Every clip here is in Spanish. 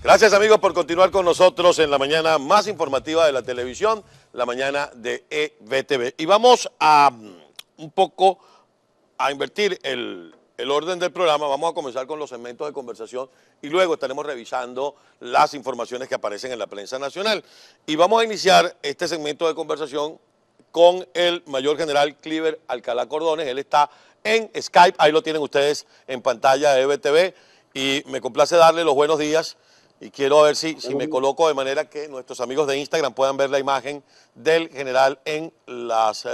Gracias amigos por continuar con nosotros en la mañana más informativa de la televisión, la mañana de EVTV. Y vamos a un poco a invertir el orden del programa. Vamos a comenzar con los segmentos de conversación y luego estaremos revisando las informaciones que aparecen en la prensa nacional. Y vamos a iniciar este segmento de conversación con el mayor general Cliver Alcalá Cordones. Él está en Skype, ahí lo tienen ustedes en pantalla de EVTV y me complace darle los buenos días. Y quiero ver si me coloco de manera que nuestros amigos de Instagram puedan ver la imagen del general en las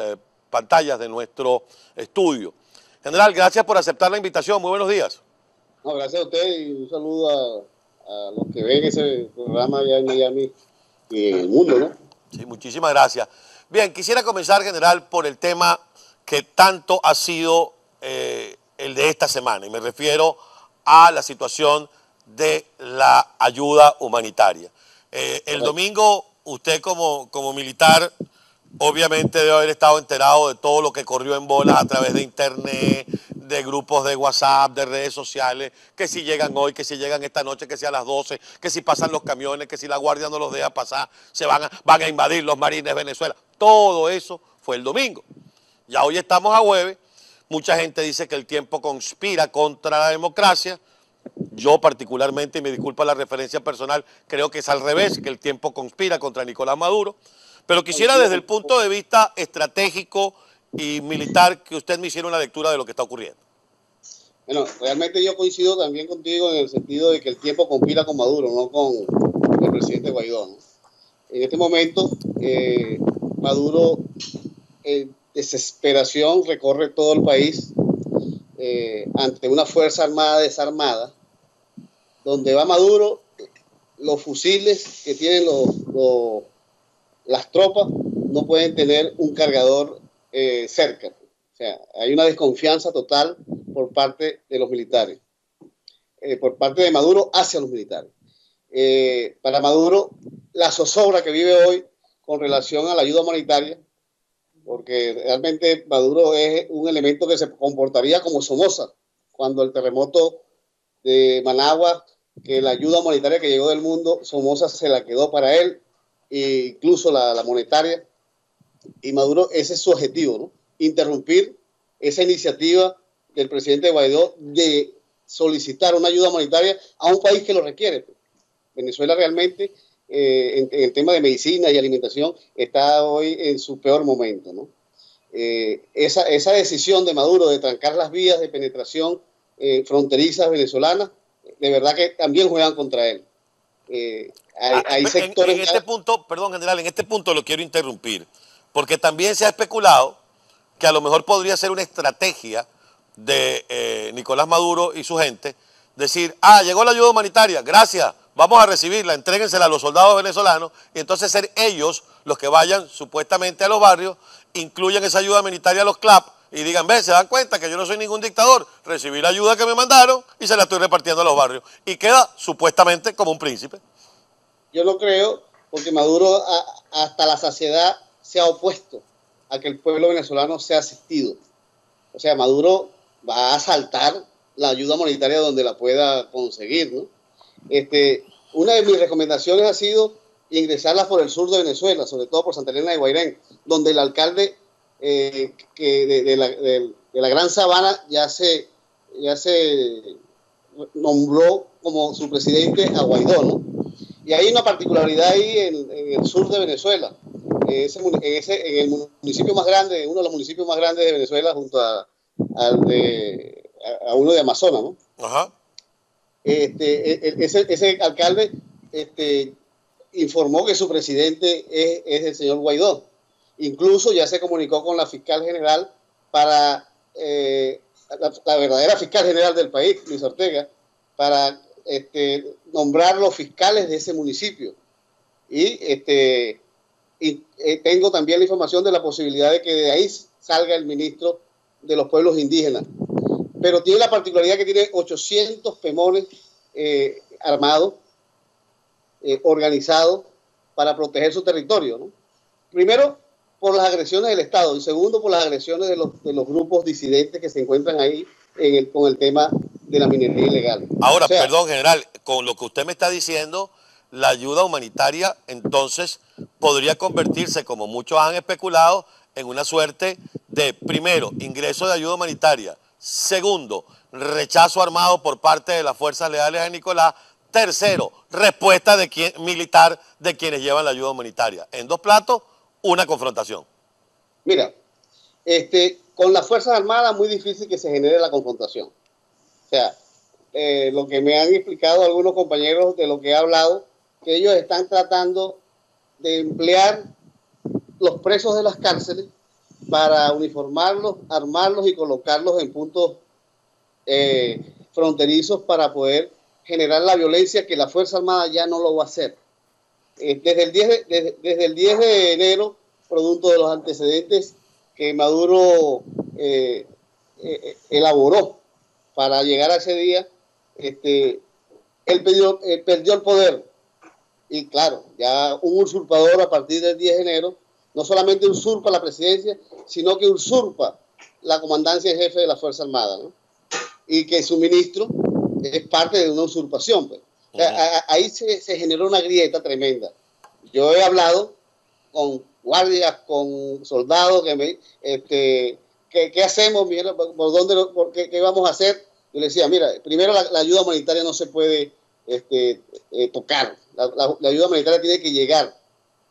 pantallas de nuestro estudio. General, gracias por aceptar la invitación. Muy buenos días. No, gracias a usted y un saludo a los que ven ese programa allá en Miami y en el mundo, ¿no? Sí, muchísimas gracias. Bien, quisiera comenzar, general, por el tema que tanto ha sido el de esta semana. Y me refiero a la situación de la ayuda humanitaria. El domingo, usted como militar, obviamente debe haber estado enterado de todo lo que corrió en bolas a través de internet, de grupos de WhatsApp, de redes sociales, que si llegan hoy, que si llegan esta noche, que si a las 12, que si pasan los camiones, que si la guardia no los deja pasar, van a invadir los marines de Venezuela. Todo eso fue el domingo. Ya hoy estamos a jueves, mucha gente dice que el tiempo conspira contra la democracia. Yo particularmente, y me disculpa la referencia personal, creo que es al revés, que el tiempo conspira contra Nicolás Maduro. Pero quisiera desde el punto de vista estratégico y militar que usted me hiciera una lectura de lo que está ocurriendo. Bueno, realmente yo coincido también contigo en el sentido de que el tiempo conspira con Maduro, no con el presidente Guaidó, ¿no? En este momento, Maduro, en desesperación, recorre todo el país ante una fuerza armada desarmada. Donde va Maduro, los fusiles que tienen las tropas no pueden tener un cargador cerca. O sea, hay una desconfianza total por parte de los militares, por parte de Maduro hacia los militares. Para Maduro, la zozobra que vive hoy con relación a la ayuda humanitaria, porque realmente Maduro es un elemento que se comportaría como Somoza, cuando el terremoto de Managua, que la ayuda humanitaria que llegó del mundo, Somoza se la quedó para él, e incluso la monetaria, y Maduro, ese es su objetivo, ¿no? Interrumpir esa iniciativa del presidente Guaidó de solicitar una ayuda humanitaria a un país que lo requiere. Venezuela realmente, en el tema de medicina y alimentación, está hoy en su peor momento, ¿no? Esa decisión de Maduro de trancar las vías de penetración fronterizas venezolanas, de verdad que también juegan contra él. Hay sectores... En este punto, perdón, general, en este punto lo quiero interrumpir, porque también se ha especulado que a lo mejor podría ser una estrategia de Nicolás Maduro y su gente, decir, llegó la ayuda humanitaria, gracias, vamos a recibirla, entréguensela a los soldados venezolanos, y entonces ser ellos los que vayan supuestamente a los barrios, incluyan esa ayuda humanitaria a los CLAP, y digan, ve, se dan cuenta que yo no soy ningún dictador, recibí la ayuda que me mandaron y se la estoy repartiendo a los barrios. Y queda supuestamente como un príncipe. Yo no creo, porque Maduro hasta la saciedad se ha opuesto a que el pueblo venezolano sea asistido. O sea, Maduro va a asaltar la ayuda humanitaria donde la pueda conseguir, ¿no? Una de mis recomendaciones ha sido ingresarlas por el sur de Venezuela, sobre todo por Santa Elena de Guairén, donde el alcalde de la Gran Sabana ya se nombró como su presidente a Guaidó, ¿no? Y hay una particularidad ahí en el sur de Venezuela, en el municipio más grande, uno de los municipios más grandes de Venezuela, junto a uno de Amazonas, ¿no? Ajá. Ese alcalde informó que su presidente es el señor Guaidó. Incluso ya se comunicó con la fiscal general para la verdadera fiscal general del país, Luis Ortega, para nombrar los fiscales de ese municipio. Y tengo también la información de la posibilidad de que de ahí salga el ministro de los pueblos indígenas. Pero tiene la particularidad que tiene 800 pemones armados, organizados para proteger su territorio, ¿no? Primero, por las agresiones del Estado, y segundo, por las agresiones de los grupos disidentes que se encuentran ahí con el tema de la minería ilegal. Ahora, O sea, perdón, general, con lo que usted me está diciendo, la ayuda humanitaria entonces podría convertirse, como muchos han especulado, en una suerte de, primero, ingreso de ayuda humanitaria, segundo, rechazo armado por parte de las fuerzas leales de Nicolás, tercero, respuesta militar de quienes llevan la ayuda humanitaria. En dos platos, una confrontación. mira, con las Fuerzas Armadas muy difícil que se genere la confrontación. O sea, lo que me han explicado algunos compañeros de lo que he hablado, que ellos están tratando de emplear los presos de las cárceles para uniformarlos, armarlos y colocarlos en puntos fronterizos para poder generar la violencia que la Fuerza Armada ya no lo va a hacer. Desde el 10 de enero, producto de los antecedentes que Maduro elaboró para llegar a ese día, él perdió el poder. Y claro, ya un usurpador a partir del 10 de enero no solamente usurpa la presidencia, sino que usurpa la comandancia en jefe de la Fuerza Armada, ¿no? Y que su ministro es parte de una usurpación. Pues. O sea, ahí se generó una grieta tremenda. Yo he hablado con guardias, con soldados que me... ¿qué hacemos? Mira, ¿qué vamos a hacer? Yo le decía, mira, primero la ayuda humanitaria no se puede tocar. La ayuda humanitaria tiene que llegar,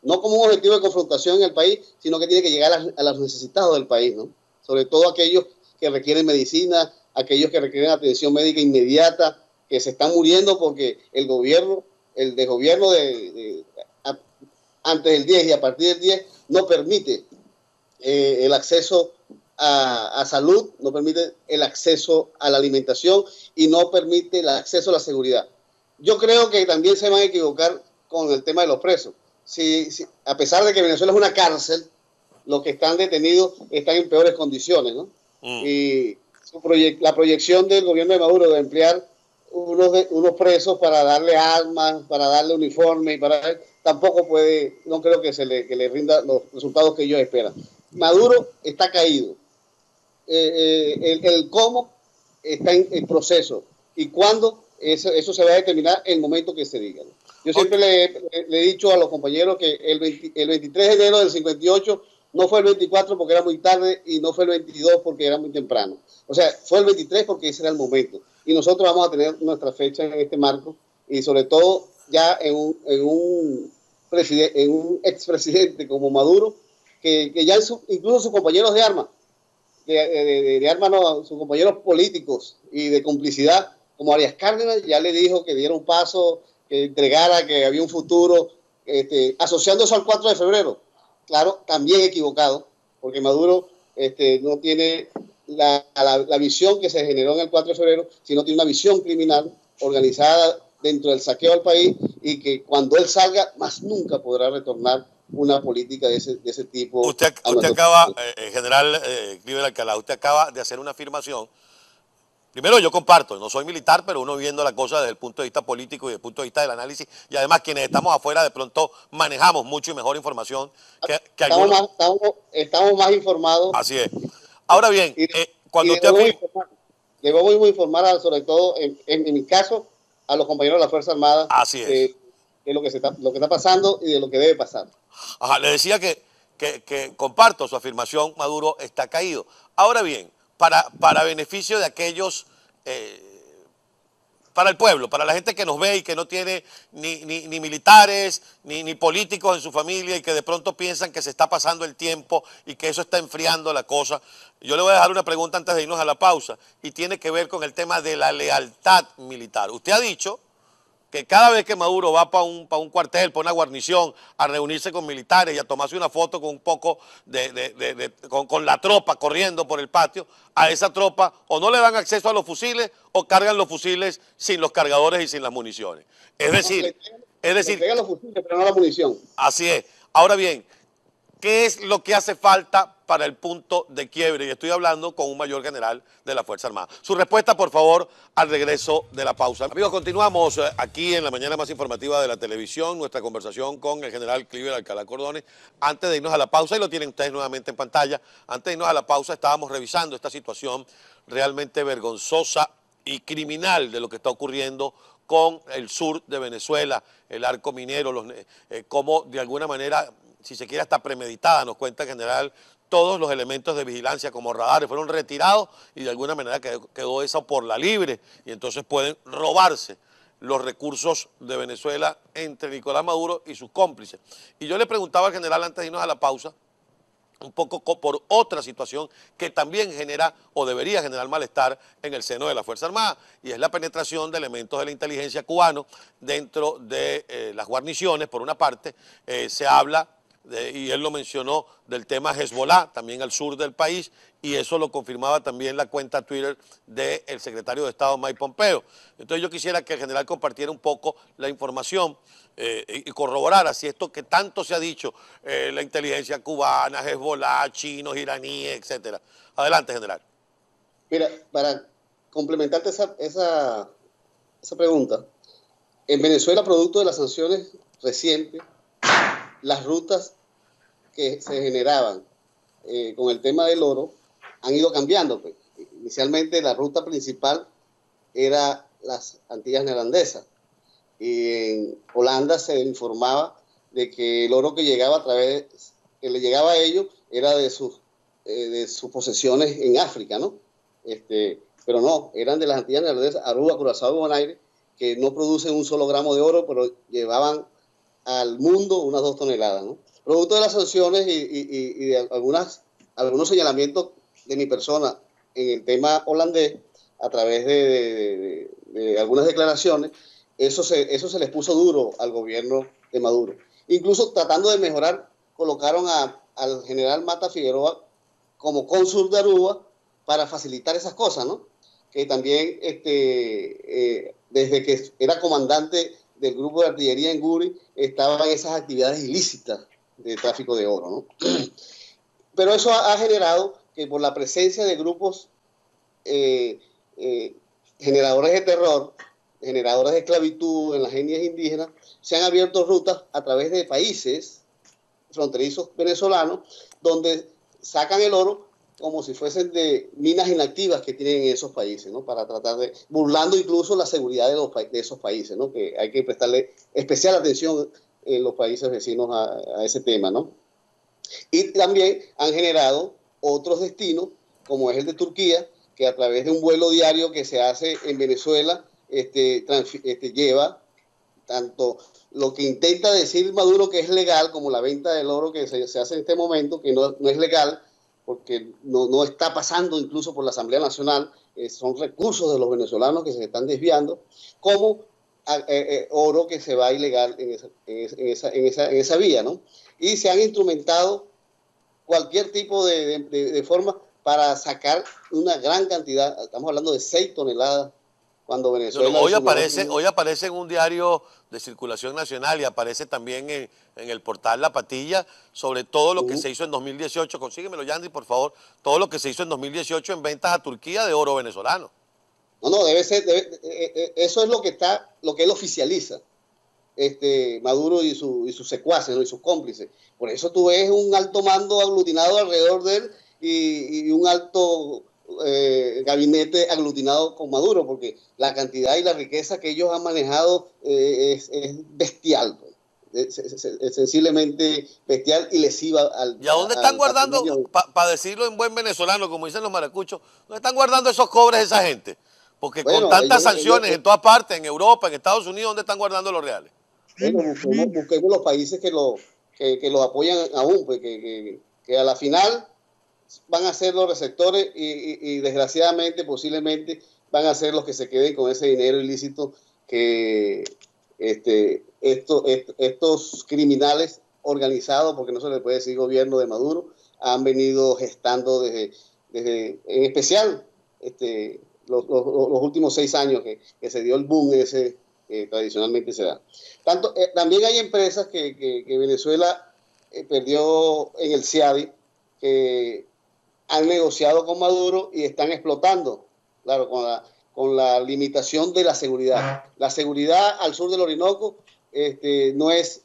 no como un objetivo de confrontación en el país, sino que tiene que llegar a los necesitados del país, ¿no? Sobre todo aquellos que requieren medicina, aquellos que requieren atención médica inmediata, que se están muriendo porque el desgobierno antes del 10 y a partir del 10 no permite el acceso a salud, no permite el acceso a la alimentación y no permite el acceso a la seguridad. Yo creo que también se van a equivocar con el tema de los presos. Si, a pesar de que Venezuela es una cárcel, los que están detenidos están en peores condiciones, ¿no? Y la proyección del gobierno de Maduro de emplear unos presos para darle armas, para darle uniforme, tampoco puede, no creo que le rinda los resultados que ellos esperan. Maduro está caído. El cómo está en proceso y cuándo eso se va a determinar en el momento que se diga. Yo siempre le he dicho a los compañeros que el 23 de enero del 58 no fue el 24 porque era muy tarde y no fue el 22 porque era muy temprano. O sea, fue el 23 porque ese era el momento. Y nosotros vamos a tener nuestra fecha en este marco y sobre todo ya en un expresidente como Maduro, que ya incluso sus compañeros de armas, no, sus compañeros políticos y de complicidad, como Arias Cárdenas, ya le dijo que diera un paso, que entregara, que había un futuro, asociando eso al 4 de febrero. Claro, también equivocado, porque Maduro no tiene la visión que se generó en el 4 de febrero, sino tiene una visión criminal organizada dentro del saqueo al país y que cuando él salga, más nunca podrá retornar una política de ese tipo. Usted acaba, general Cliver Alcalá, usted acaba de hacer una afirmación. Primero, yo comparto, no soy militar, pero uno viendo la cosa desde el punto de vista político y desde el punto de vista del análisis, y además quienes estamos afuera de pronto manejamos mucho y mejor información que algunos. Estamos más informados. Así es. Ahora bien, cuando usted... Debemos informar, sobre todo, en mi caso, a los compañeros de la Fuerza Armada. Así es. De lo que está pasando y de lo que debe pasar. Ajá, le decía que comparto su afirmación, Maduro está caído. Ahora bien, para beneficio de aquellos, para el pueblo, para la gente que nos ve y que no tiene ni militares, ni políticos en su familia y que de pronto piensan que se está pasando el tiempo y que eso está enfriando la cosa, yo le voy a dejar una pregunta antes de irnos a la pausa y tiene que ver con el tema de la lealtad militar. Usted ha dicho que cada vez que Maduro va para un cuartel, para una guarnición, a reunirse con militares y a tomarse una foto con un poco con la tropa corriendo por el patio, a esa tropa o no le dan acceso a los fusiles o cargan los fusiles sin los cargadores y sin las municiones. Es decir, le los fusiles, pero no la munición. Así es. Ahora bien, ¿qué es lo que hace falta para el punto de quiebre? Y estoy hablando con un mayor general de la Fuerza Armada. Su respuesta, por favor, al regreso de la pausa. Amigos, continuamos aquí en la mañana más informativa de la televisión, nuestra conversación con el general Cliver Alcalá Cordones. Antes de irnos a la pausa, y lo tienen ustedes nuevamente en pantalla, antes de irnos a la pausa estábamos revisando esta situación realmente vergonzosa y criminal de lo que está ocurriendo con el sur de Venezuela, el arco minero, cómo de alguna manera, si se quiere hasta premeditada, nos cuenta en general, todos los elementos de vigilancia como radares fueron retirados y de alguna manera quedó eso por la libre y entonces pueden robarse los recursos de Venezuela entre Nicolás Maduro y sus cómplices. Y yo le preguntaba al general antes de irnos a la pausa, un poco por otra situación que también genera o debería generar malestar en el seno de la Fuerza Armada, y es la penetración de elementos de la inteligencia cubano dentro de las guarniciones. Por una parte, se habla, y él lo mencionó, del tema Hezbollah, también al sur del país, y eso lo confirmaba también la cuenta Twitter del secretario de Estado Mike Pompeo. Entonces yo quisiera que el general compartiera un poco la información y corroborara si esto que tanto se ha dicho, la inteligencia cubana, Hezbollah, chinos, iraníes, etcétera. Adelante, general. Mira, para complementarte esa pregunta, en Venezuela, producto de las sanciones recientes, las rutas que se generaban con el tema del oro han ido cambiando. Pues. Inicialmente la ruta principal era las Antillas Neerlandesas, y en Holanda se informaba de que el oro que llegaba que le llegaba a ellos era de sus posesiones en África, ¿no? Pero no, eran de las Antillas Neerlandesas, Aruba, Curazao y Bonaire, que no producen un solo gramo de oro, pero llevaban al mundo unas 2 toneladas, ¿no? Producto de las sanciones y de algunos señalamientos de mi persona en el tema holandés, a través de algunas declaraciones, eso se les puso duro al gobierno de Maduro. Incluso tratando de mejorar, colocaron al general Mata Figueroa como cónsul de Aruba para facilitar esas cosas, ¿no? Que también desde que era comandante del grupo de artillería en Guri, estaba en esas actividades ilícitas de tráfico de oro, ¿no? Pero eso ha generado que por la presencia de grupos generadores de terror, generadores de esclavitud en las etnias indígenas, se han abierto rutas a través de países fronterizos venezolanos donde sacan el oro como si fuesen de minas inactivas que tienen en esos países, ¿no? Para tratar burlando incluso la seguridad de esos países, ¿no? Que hay que prestarle especial atención en los países vecinos a ese tema, ¿no? Y también han generado otros destinos, como es el de Turquía, que a través de un vuelo diario que se hace en Venezuela, lleva tanto lo que intenta decir Maduro que es legal, como la venta del oro que se hace en este momento, que no es legal, porque no está pasando incluso por la Asamblea Nacional, son recursos de los venezolanos que se están desviando, como oro que se va ilegal en esa vía, ¿no? Y se han instrumentado cualquier tipo de forma para sacar una gran cantidad, estamos hablando de 6 toneladas, cuando Venezuela... Hoy aparece en un diario de circulación nacional y aparece también en el portal La Patilla, sobre todo lo que se hizo en 2018, consíguemelo, Yandy, por favor, todo lo que se hizo en 2018 en ventas a Turquía de oro venezolano. No, debe ser, eso es lo que él oficializa, Maduro y sus secuaces, ¿no? Y sus cómplices. Por eso tú ves un alto mando aglutinado alrededor de él y un alto gabinete aglutinado con Maduro, porque la cantidad y la riqueza que ellos han manejado es bestial, pues. Es sensiblemente bestial y lesiva al... ¿Y a dónde están guardando, para decirlo en buen venezolano, como dicen los maracuchos, dónde están guardando esos cobres esa gente? Porque bueno, con tantas sanciones en todas partes, en Europa, en Estados Unidos, ¿dónde están guardando los reales? Bueno, busquemos los países que lo apoyan aún, pues que a la final van a ser los receptores y desgraciadamente, posiblemente, van a ser los que se queden con ese dinero ilícito que estos criminales organizados, porque no se le puede decir gobierno de Maduro, han venido gestando desde en especial los últimos 6 años que se dio el boom ese que tradicionalmente se da. También hay empresas que Venezuela perdió en el CIADI, que han negociado con Maduro y están explotando, claro, con la limitación de la seguridad. La seguridad al sur del Orinoco no es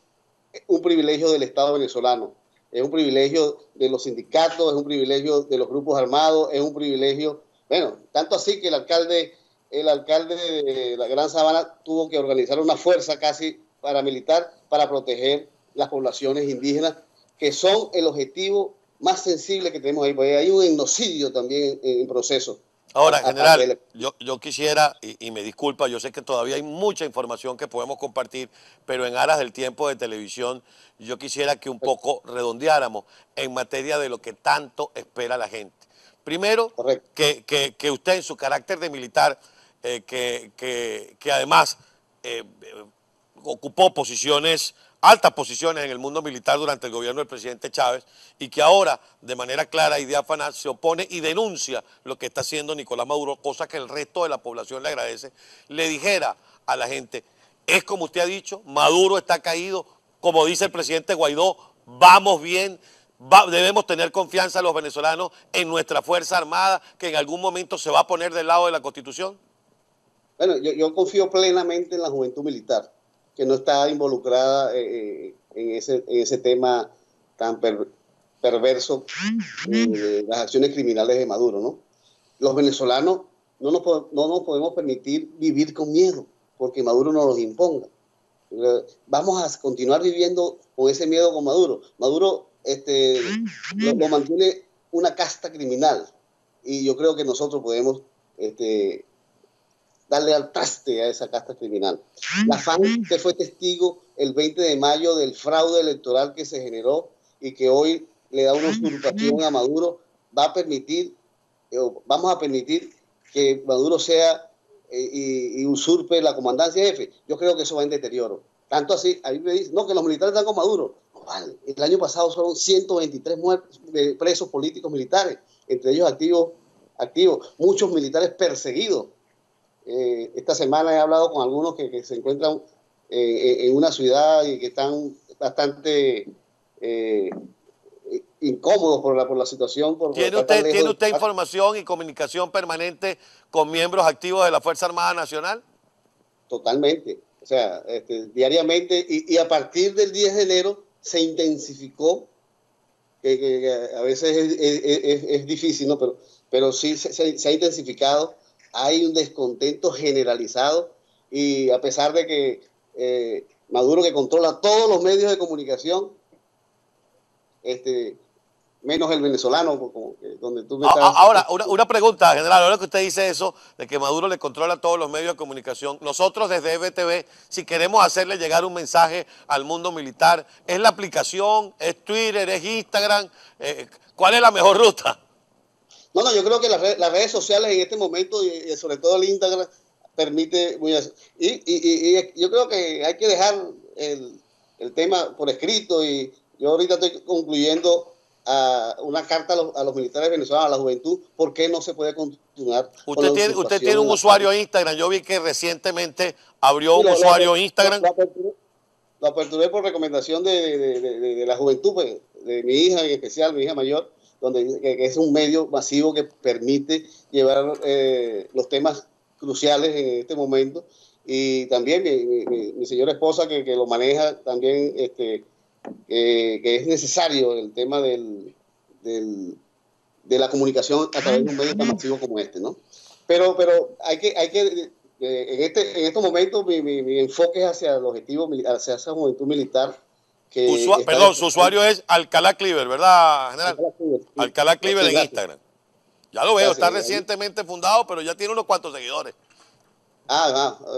un privilegio del Estado venezolano, es un privilegio de los sindicatos, es un privilegio de los grupos armados, es un privilegio Bueno, tanto así que el alcalde de la Gran Sabana tuvo que organizar una fuerza casi paramilitar para proteger las poblaciones indígenas, que son el objetivo más sensible que tenemos ahí, porque hay un genocidio también en proceso. Ahora, general, yo quisiera, y me disculpa, yo sé que todavía hay mucha información que podemos compartir, pero en aras del tiempo de televisión, yo quisiera que un poco redondeáramos en materia de lo que tanto espera la gente. Primero, Correcto. que usted en su carácter de militar, que además ocupó posiciones, altas posiciones en el mundo militar durante el gobierno del presidente Chávez, y que ahora de manera clara y diáfana se opone y denuncia lo que está haciendo Nicolás Maduro, cosa que el resto de la población le agradece, le dijera a la gente, es como usted ha dicho, Maduro está caído, como dice el presidente Guaidó, vamos bien, debemos tener confianza los venezolanos en nuestra Fuerza Armada, que en algún momento se va a poner del lado de la Constitución. Bueno, yo confío plenamente en la juventud militar, que no está involucrada en ese tema tan perverso de las acciones criminales de Maduro, ¿no? Los venezolanos no nos podemos permitir vivir con miedo, porque Maduro nos los imponga. Vamos a continuar viviendo con ese miedo con Maduro. Maduro lo mantiene una casta criminal, y yo creo que nosotros podemos darle al traste a esa casta criminal. La FAN, que fue testigo el 20 de mayo del fraude electoral que se generó y que hoy le da una usurpación a Maduro, vamos a permitir que Maduro sea y usurpe la comandancia jefe. Yo creo que eso va en deterioro. Tanto así, ahí me dicen, no, que los militares están con Maduro. No, vale. El año pasado fueron 123 presos políticos militares, entre ellos activos, muchos militares perseguidos. Esta semana he hablado con algunos que se encuentran en una ciudad y que están bastante incómodos por la situación. ¿Tiene usted información y comunicación permanente con miembros activos de la Fuerza Armada Nacional? Totalmente. O sea, diariamente y a partir del 10 de enero se intensificó, que a veces es difícil, ¿no? Pero sí se ha intensificado. Hay un descontento generalizado y a pesar de que Maduro, que controla todos los medios de comunicación, menos el venezolano, donde tú me estás... Ahora, una pregunta, general, ahora que usted dice eso, de que Maduro le controla todos los medios de comunicación, nosotros desde EBTV, si queremos hacerle llegar un mensaje al mundo militar, ¿es la aplicación, es Twitter, es Instagram? ¿Cuál es la mejor ruta? No, yo creo que las redes sociales en este momento, y sobre todo el Instagram, permite muy eso. Y yo creo que hay que dejar el tema por escrito, y yo ahorita estoy concluyendo una carta a los militares venezolanos, a la juventud, por qué no se puede continuar. Usted tiene un usuario en Instagram, yo vi que recientemente abrió un usuario en Instagram. Lo aperturé por recomendación de la juventud, pues, de mi hija en especial, mi hija mayor, que es un medio masivo que permite llevar los temas cruciales en este momento, y también mi señora esposa que lo maneja también, que es necesario el tema de la comunicación a través de un medio tan masivo como este, ¿no? Pero en estos momentos mi enfoque es hacia el objetivo, hacia esa juventud militar. Perdón, su usuario es Alcalá Cleaver, ¿verdad, general? Alcalá Cleaver en Instagram. Ya lo veo, está recientemente fundado, pero ya tiene unos cuantos seguidores.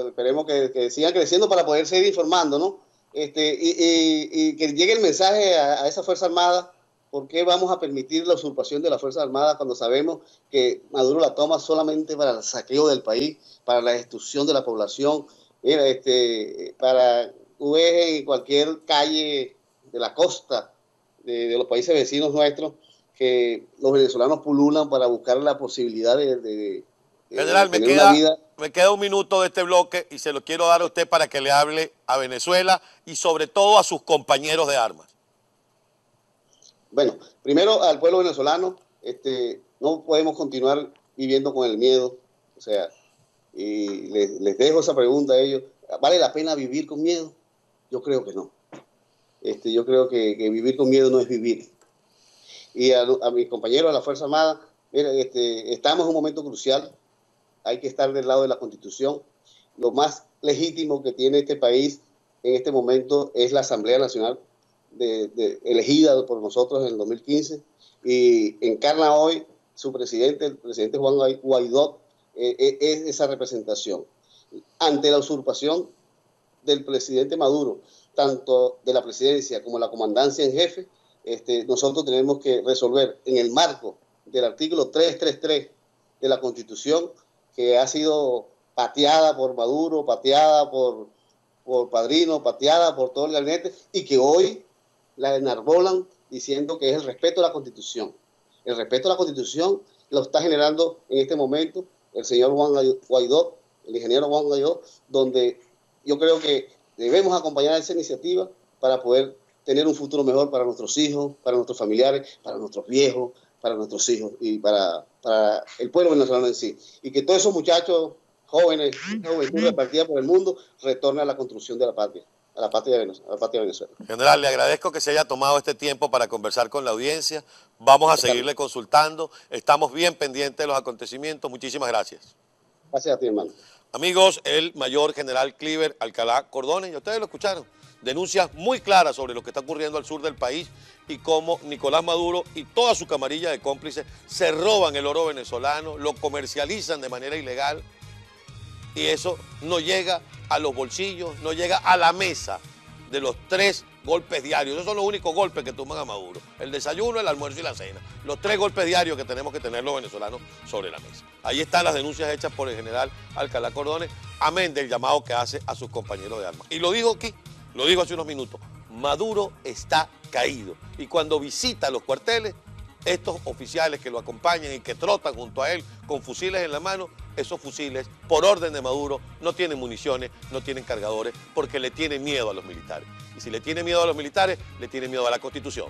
Esperemos que sigan creciendo para poder seguir informando, ¿no? Y que llegue el mensaje a esa Fuerza Armada. ¿Por qué vamos a permitir la usurpación de la Fuerza Armada cuando sabemos que Maduro la toma solamente para el saqueo del país, para la destrucción de la población? Mira, para en cualquier calle de la costa de los países vecinos nuestros, que los venezolanos pululan para buscar la posibilidad de general, me queda un minuto de este bloque y se lo quiero dar a usted para que le hable a Venezuela y sobre todo a sus compañeros de armas. Bueno, primero al pueblo venezolano, no podemos continuar viviendo con el miedo, o sea, y les dejo esa pregunta a ellos. ¿Vale la pena vivir con miedo? Yo creo que no. Yo creo que vivir con miedo no es vivir. Y a mis compañeros de la Fuerza Armada, Mira, estamos en un momento crucial, hay que estar del lado de la Constitución. Lo más legítimo que tiene este país en este momento es la Asamblea Nacional elegida por nosotros en el 2015 y encarna hoy su presidente, el presidente Juan Guaidó, es esa representación. Ante la usurpación del presidente Maduro, tanto de la presidencia como la comandancia en jefe, nosotros tenemos que resolver en el marco del artículo 333 de la Constitución, que ha sido pateada por Maduro, pateada por Padrino, pateada por todo el gabinete, y que hoy la enarbolan diciendo que es el respeto a la Constitución. El respeto a la Constitución lo está generando en este momento el señor Juan Guaidó, el ingeniero Juan Guaidó, donde yo creo que debemos acompañar esa iniciativa para poder tener un futuro mejor para nuestros hijos, para nuestros familiares, para nuestros viejos, para nuestros hijos y para el pueblo venezolano en sí. Y que todos esos muchachos jóvenes, repartidas por el mundo, retornen a la construcción de la patria. A la patria de Venezuela. General, le agradezco que se haya tomado este tiempo para conversar con la audiencia. Vamos a seguirle consultando. Estamos bien pendientes de los acontecimientos. Muchísimas gracias. Gracias a ti, hermano. Amigos, el mayor general Cliver Alcalá Cordones, y ustedes lo escucharon, denuncias muy claras sobre lo que está ocurriendo al sur del país y cómo Nicolás Maduro y toda su camarilla de cómplices se roban el oro venezolano, lo comercializan de manera ilegal y eso no llega a los bolsillos, no llega a la mesa de los 3 golpes diarios. Esos son los únicos golpes que toman a Maduro. El desayuno, el almuerzo y la cena. Los 3 golpes diarios que tenemos que tener los venezolanos sobre la mesa. Ahí están las denuncias hechas por el general Alcalá Cordones, amén del llamado que hace a sus compañeros de armas. Y lo digo aquí, lo digo hace unos minutos, Maduro está caído. Y cuando visita los cuarteles, estos oficiales que lo acompañan y que trotan junto a él con fusiles en la mano, esos fusiles, por orden de Maduro, no tienen municiones, no tienen cargadores, porque le tienen miedo a los militares. Y si le tiene miedo a los militares, le tiene miedo a la Constitución.